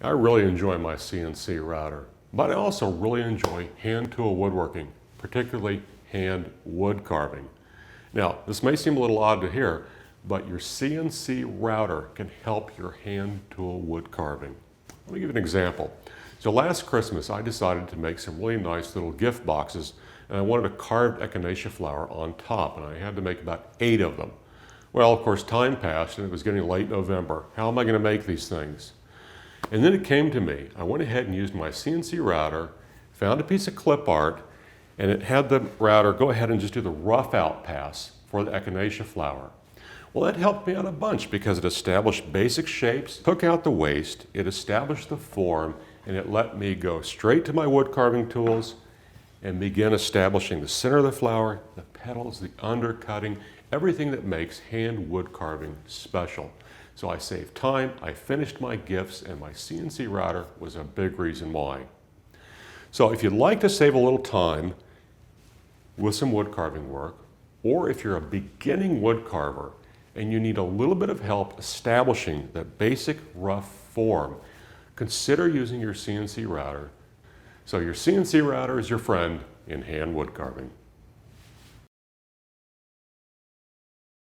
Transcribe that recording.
I really enjoy my CNC router, but I also really enjoy hand tool woodworking, particularly hand wood carving. Now, this may seem a little odd to hear, but your CNC router can help your hand tool wood carving. Let me give you an example. So last Christmas, I decided to make some really nice little gift boxes, and I wanted a carved echinacea flower on top, and I had to make about 8 of them. Well, of course, time passed, and it was getting late November. How am I going to make these things? And then it came to me. I went ahead and used my CNC router, found a piece of clip art, and it had the router go ahead and just do the rough out pass for the echinacea flower. Well, that helped me out a bunch because it established basic shapes, took out the waste, it established the form, and it let me go straight to my wood carving tools and begin establishing the center of the flower, the petals, the undercutting, everything that makes hand wood carving special. So I saved time, I finished my gifts, and my CNC router was a big reason why. So if you'd like to save a little time with some wood carving work, or if you're a beginning wood carver and you need a little bit of help establishing that basic rough form, consider using your CNC router. So your CNC router is your friend in hand wood carving.